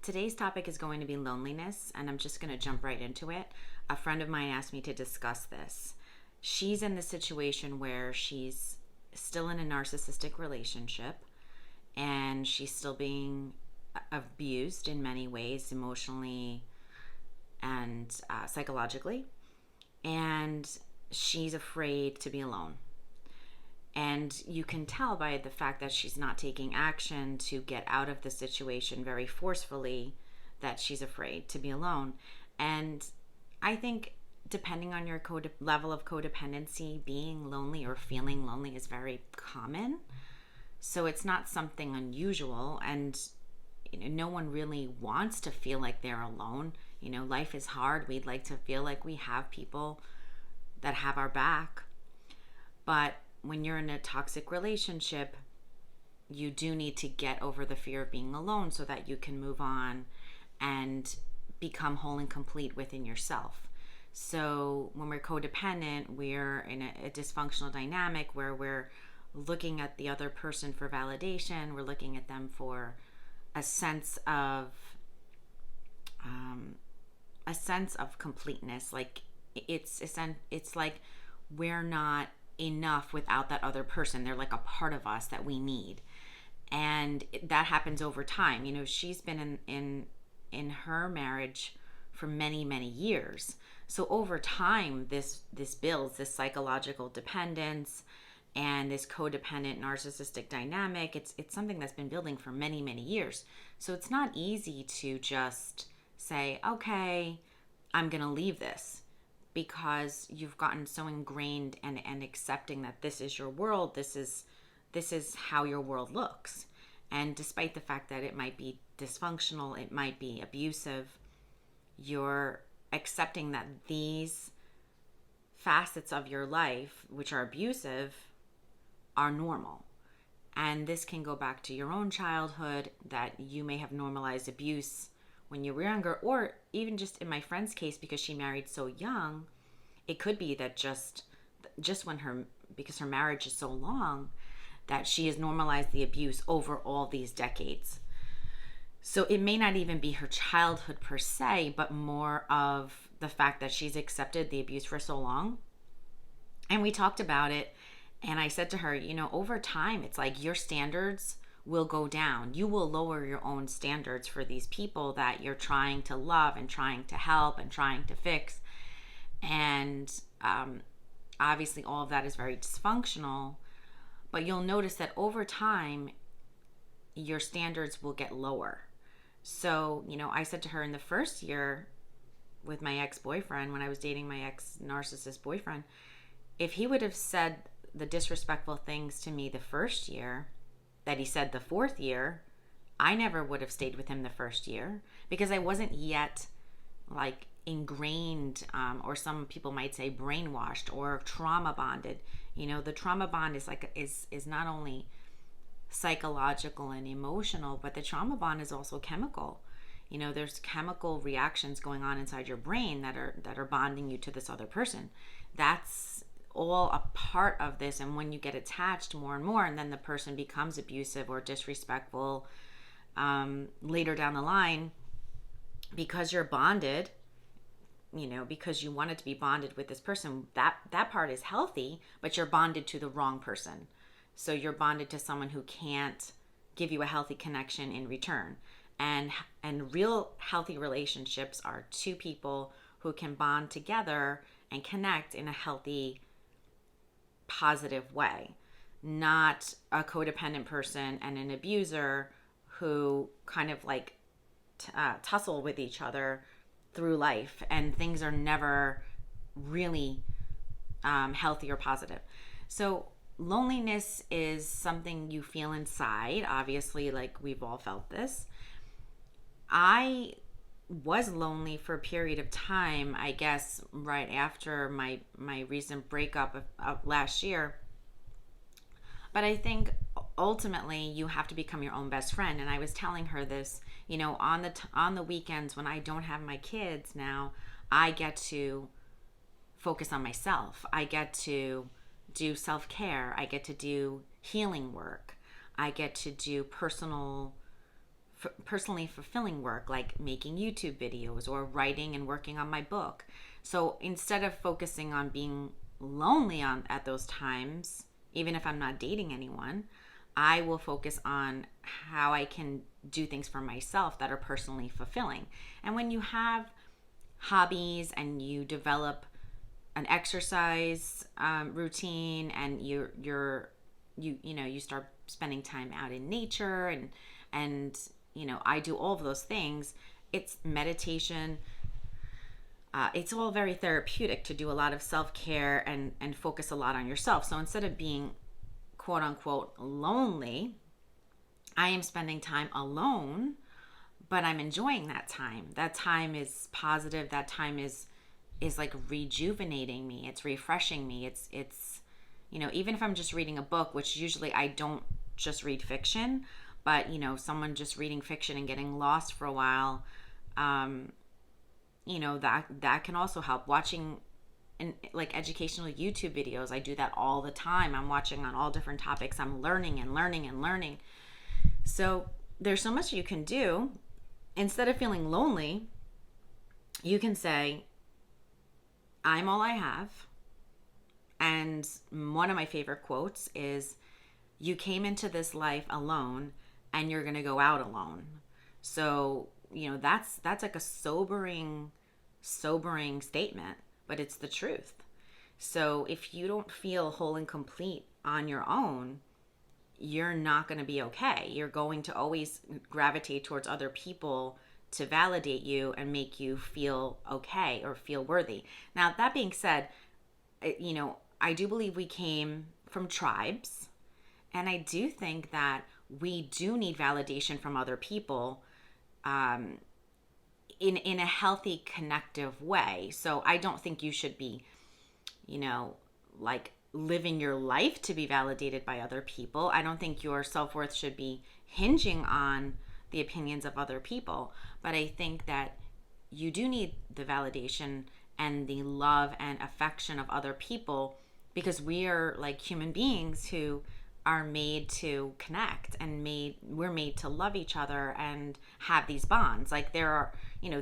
Today's topic is going to be loneliness, and I'm just going to jump right into it. A friend of mine asked me to discuss this. She's in the situation where she's still in a narcissistic relationship and she's still being abused in many ways, emotionally and psychologically. And she's afraid to be alone. And you can tell by the fact that she's not taking action to get out of the situation very forcefully that she's afraid to be alone. And I think depending on your level of codependency, being lonely or feeling lonely is very common. So it's not something unusual. And no one really wants to feel like they're alone. Life is hard. We'd like to feel like we have people that have our back. But when you're in a toxic relationship, you do need to get over the fear of being alone so that you can move on and become whole and complete within yourself. So when we're codependent, we're in a dysfunctional dynamic where we're looking at the other person for validation. We're looking at them for a sense of completeness. Like it's like we're not enough without that other person. They're like a part of us that we need, and that happens over time. She's been in her marriage for many years, so over time this builds this psychological dependence and this codependent narcissistic dynamic. It's something that's been building for many years. So it's not easy to just say, okay, I'm gonna leave this, because you've gotten so ingrained and accepting that this is your world, this is how your world looks. And despite the fact that it might be dysfunctional, it might be abusive, you're accepting that these facets of your life, which are abusive, are normal. And this can go back to your own childhood, that you may have normalized abuse when you were younger, or even just in my friend's case, because she married so young, it could be that just because her marriage is so long, that she has normalized the abuse over all these decades. So it may not even be her childhood per se, but more of the fact that she's accepted the abuse for so long. And we talked about it, and I said to her, over time, it's like your standards will go down. You will lower your own standards for these people that you're trying to love and trying to help and trying to fix. And obviously all of that is very dysfunctional, but you'll notice that over time your standards will get lower. So I said to her, in the first year with my ex-boyfriend, when I was dating my ex-narcissist boyfriend, if he would have said the disrespectful things to me the first year that he said the fourth year, I never would have stayed with him the first year, because I wasn't yet like ingrained, or some people might say brainwashed or trauma bonded. The trauma bond is not only psychological and emotional, but the trauma bond is also chemical. There's chemical reactions going on inside your brain that are bonding you to this other person. That's all a part of this. And when you get attached more and more, and then the person becomes abusive or disrespectful later down the line, because you're bonded, because you wanted to be bonded with this person, that part is healthy, but you're bonded to the wrong person. So you're bonded to someone who can't give you a healthy connection in return. And real healthy relationships are two people who can bond together and connect in a healthy, positive way, not a codependent person and an abuser who kind of like tussle with each other through life, and things are never really healthy or positive. So loneliness is something you feel inside, obviously, like we've all felt this. I was lonely for a period of time, I guess right after my recent breakup of last year. But I think ultimately you have to become your own best friend. And I was telling her this, on the weekends when I don't have my kids now, I get to focus on myself. I get to do self-care. I get to do healing work. I get to do personal personally fulfilling work like making YouTube videos or writing and working on my book. So instead of focusing on being lonely at those times, even if I'm not dating anyone, I will focus on how I can do things for myself that are personally fulfilling. And when you have hobbies and you develop an exercise routine, and you start spending time out in nature, and I do all of those things. It's meditation. It's all very therapeutic to do a lot of self-care and focus a lot on yourself. So instead of being quote unquote lonely, I am spending time alone, but I'm enjoying that time. That time is positive. That time is like rejuvenating me. It's refreshing me. It's even if I'm just reading a book, which usually I don't just read fiction, but someone just reading fiction and getting lost for a while, that can also help. Watching like educational YouTube videos, I do that all the time. I'm watching on all different topics. I'm learning and learning and learning. So there's so much you can do. Instead of feeling lonely, you can say, I'm all I have. And one of my favorite quotes is, you came into this life alone and you're going to go out alone. So, that's like a sobering statement, but it's the truth. So if you don't feel whole and complete on your own, you're not going to be okay. You're going to always gravitate towards other people to validate you and make you feel okay or feel worthy. Now, that being said, I do believe we came from tribes, and I do think that we do need validation from other people in a healthy, connective way. So I don't think you should be, like living your life to be validated by other people. I don't think your self-worth should be hinging on the opinions of other people. But I think that you do need the validation and the love and affection of other people, because we are like human beings who are made to connect, and we're made to love each other and have these bonds. Like there are,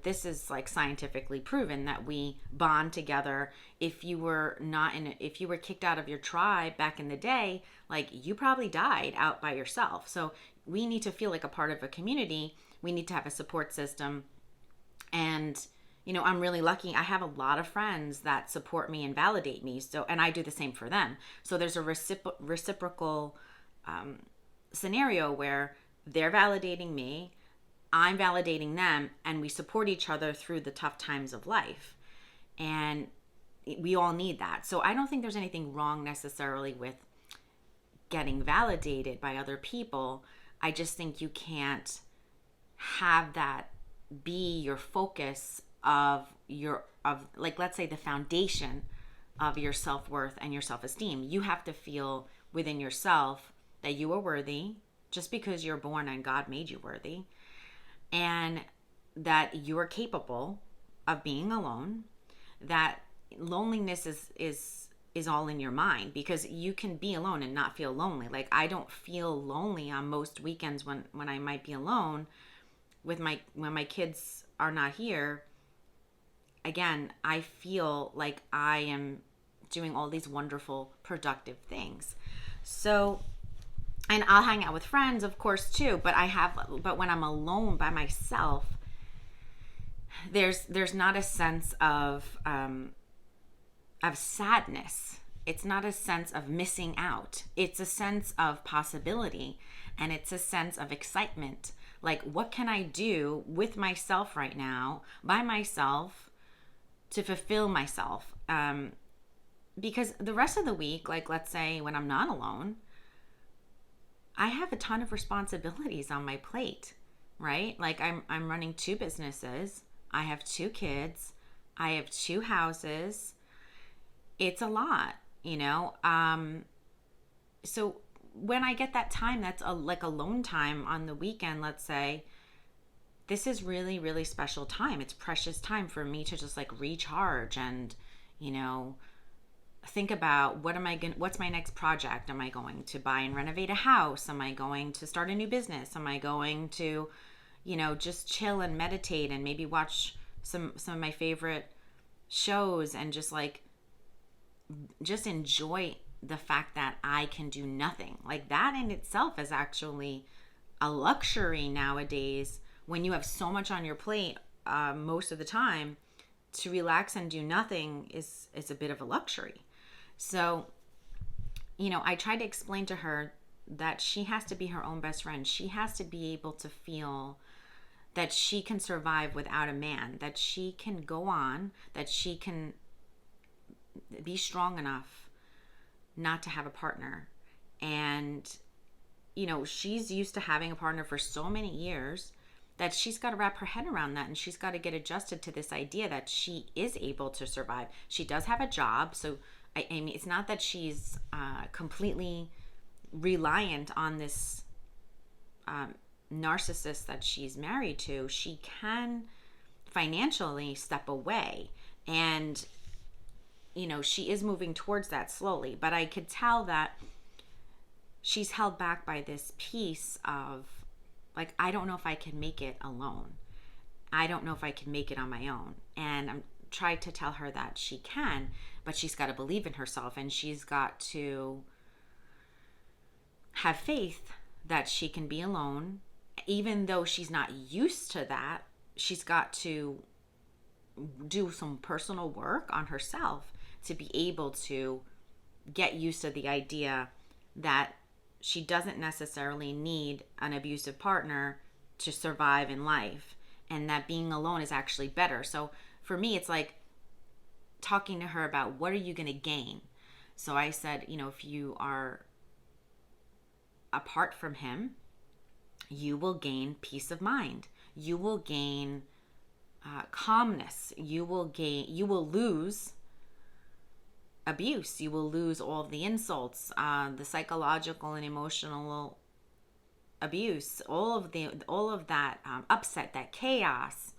this is like scientifically proven that we bond together. If you were kicked out of your tribe back in the day, like you probably died out by yourself. So we need to feel like a part of a community. We need to have a support system. And I'm really lucky. I have a lot of friends that support me and validate me. So, and I do the same for them. So there's a reciprocal scenario where they're validating me, I'm validating them, and we support each other through the tough times of life. And we all need that. So I don't think there's anything wrong necessarily with getting validated by other people. I just think you can't have that be your focus of like, let's say, the foundation of your self-worth and your self-esteem. You have to feel within yourself that you are worthy just because you're born and God made you worthy, and that you are capable of being alone. That loneliness is all in your mind, because you can be alone and not feel lonely. Like I don't feel lonely on most weekends when I might be alone when my kids are not here. Again, I feel like I am doing all these wonderful, productive things. So, and I'll hang out with friends, of course, too. But when I'm alone by myself, there's not a sense of sadness. It's not a sense of missing out. It's a sense of possibility, and it's a sense of excitement. Like, what can I do with myself right now, by myself, to fulfill myself? Because the rest of the week, like let's say when I'm not alone, I have a ton of responsibilities on my plate, right? Like I'm running 2 businesses. I have 2 kids. I have 2 houses. It's a lot, So when I get that time, that's like alone time on the weekend, let's say, this is really, really special time. It's precious time for me to just like recharge and, think about what's my next project? Am I going to buy and renovate a house? Am I going to start a new business? Am I going to, just chill and meditate and maybe watch some of my favorite shows and just enjoy the fact that I can do nothing. Like that in itself is actually a luxury nowadays when you have so much on your plate most of the time. To relax and do nothing is a bit of a luxury. So, I tried to explain to her that she has to be her own best friend. She has to be able to feel that she can survive without a man, that she can go on, that she can be strong enough not to have a partner. And, she's used to having a partner for so many years that she's got to wrap her head around that, and she's got to get adjusted to this idea that she is able to survive. She does have a job, so I mean, it's not that she's completely reliant on this narcissist that she's married to. She can financially step away, and she is moving towards that slowly, but I could tell that she's held back by this piece of like, I don't know if I can make it alone. I don't know if I can make it on my own. And I'm trying to tell her that she can, but she's got to believe in herself, and she's got to have faith that she can be alone. Even though she's not used to that, she's got to do some personal work on herself to be able to get used to the idea that she doesn't necessarily need an abusive partner to survive in life, and that being alone is actually better. So for me, it's like talking to her about what are you going to gain. So I said, if you are apart from him, you will gain peace of mind. You will gain calmness. You will lose abuse. You will lose all of the insults, the psychological and emotional abuse, all of that upset, that chaos.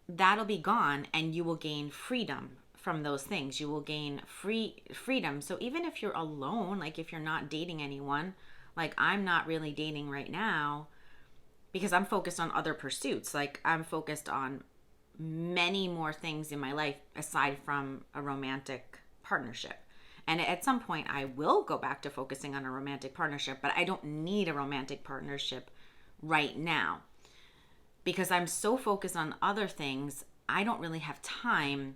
That'll be gone, and you will gain freedom from those things. You will gain freedom. So even if you're alone, like if you're not dating anyone, like I'm not really dating right now because I'm focused on other pursuits. Like I'm focused on many more things in my life aside from a romantic partnership. And at some point I will go back to focusing on a romantic partnership, but I don't need a romantic partnership right now because I'm so focused on other things. I don't really have time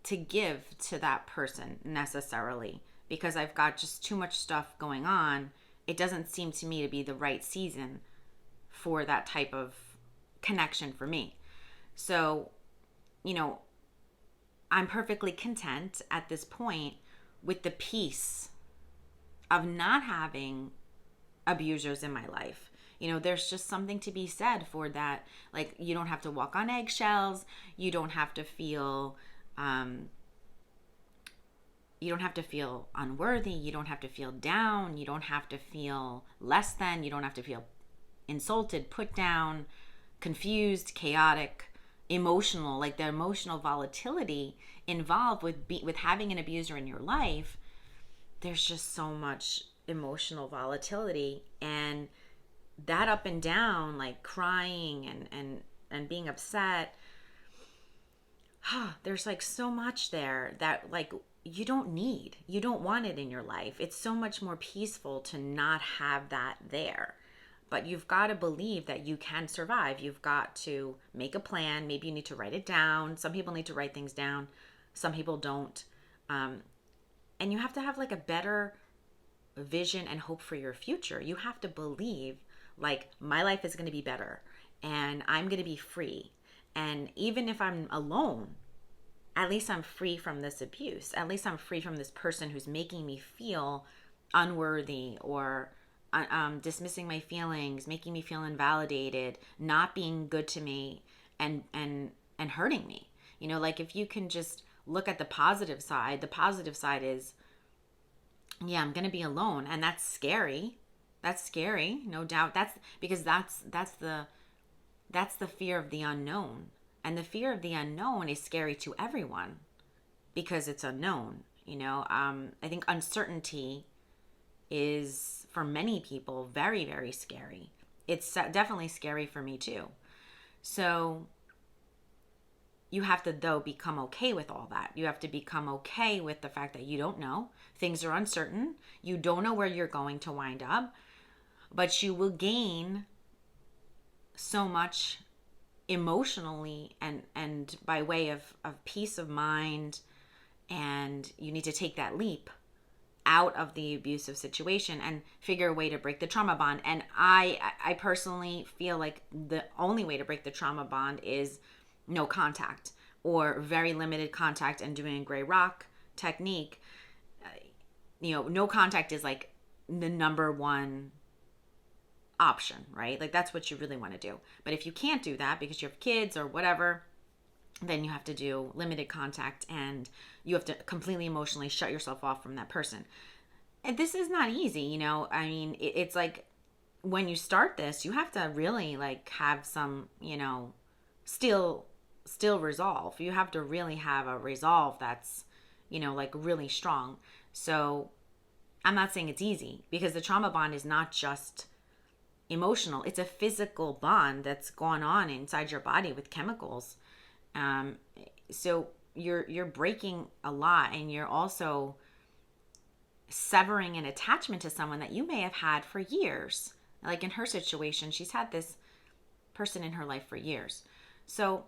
to give to that person necessarily because I've got just too much stuff going on. It doesn't seem to me to be the right season for that type of connection for me. So, I'm perfectly content at this point with the peace of not having abusers in my life. There's just something to be said for that. Like, you don't have to walk on eggshells. You don't have to feel unworthy. You don't have to feel down. You don't have to feel less than. You don't have to feel insulted, put down, confused, chaotic, emotional. Like the emotional volatility involved with having an abuser in your life. There's just so much emotional volatility, and that up and down, like crying and being upset. There's like so much there that like you don't want it in your life. It's so much more peaceful to not have that there. But you've got to believe that you can survive. You've got to make a plan. Maybe you need to write it down. Some people need to write things down. Some people don't. And you have to have like a better vision and hope for your future. You have to believe like my life is going to be better and I'm going to be free. And even if I'm alone, at least I'm free from this abuse. At least I'm free from this person who's making me feel unworthy or dismissing my feelings, making me feel invalidated, not being good to me, and hurting me. Like if you can just look at the positive side is, yeah, I'm gonna be alone, and that's scary. That's scary, no doubt. That's because that's the fear of the unknown, and the fear of the unknown is scary to everyone because it's unknown. I think uncertainty is for many people very, very scary. it's definitely scary for me too. So you have to, though, become okay with all that. You have to become okay with the fact that you don't know. Things are uncertain. You don't know where you're going to wind up, but you will gain so much emotionally and by way of peace of mind. And you need to take that leap out of the abusive situation and figure a way to break the trauma bond. And I personally feel like the only way to break the trauma bond is no contact or very limited contact and doing a gray rock technique. No contact is like the number one option, right? Like that's what you really want to do. But if you can't do that because you have kids or whatever, then you have to do limited contact and you have to completely emotionally shut yourself off from that person. And this is not easy, I mean, it's like when you start this, you have to really like have some, still resolve. You have to really have a resolve that's, like really strong. So I'm not saying it's easy because the trauma bond is not just emotional. It's a physical bond that's going on inside your body with chemicals. So you're breaking a lot, and you're also severing an attachment to someone that you may have had for years. Like in her situation, she's had this person in her life for years. So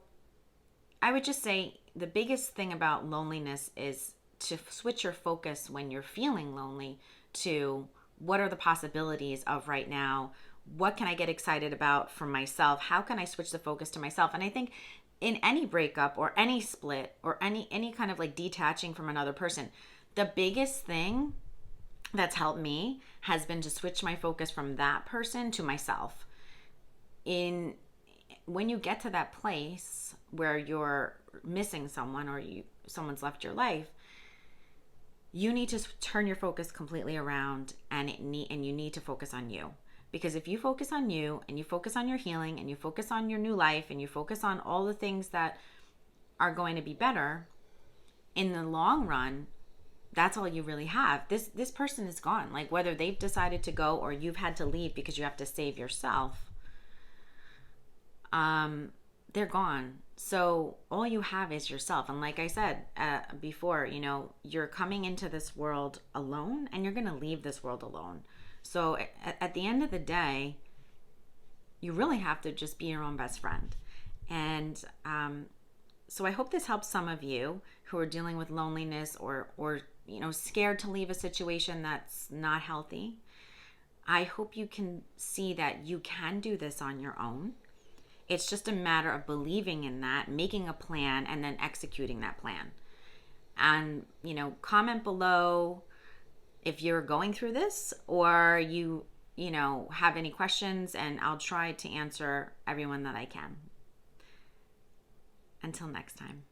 I would just say the biggest thing about loneliness is to switch your focus when you're feeling lonely to what are the possibilities of right now? What can I get excited about for myself? How can I switch the focus to myself? And I think in any breakup or any split or any kind of like detaching from another person, the biggest thing that's helped me has been to switch my focus from that person to myself. When you get to that place where you're missing someone or someone's left your life, you need to turn your focus completely around, and you need to focus on you. Because if you focus on you and you focus on your healing and you focus on your new life and you focus on all the things that are going to be better, in the long run, that's all you really have. This person is gone. Like whether they've decided to go or you've had to leave because you have to save yourself, they're gone. So all you have is yourself. And like I said before, you're coming into this world alone and you're going to leave this world alone. So at the end of the day, you really have to just be your own best friend. And so I hope this helps some of you who are dealing with loneliness or scared to leave a situation that's not healthy. I hope you can see that you can do this on your own. It's just a matter of believing in that, making a plan, and then executing that plan. And, comment below if you're going through this or you have any questions, and I'll try to answer everyone that I can. Until next time.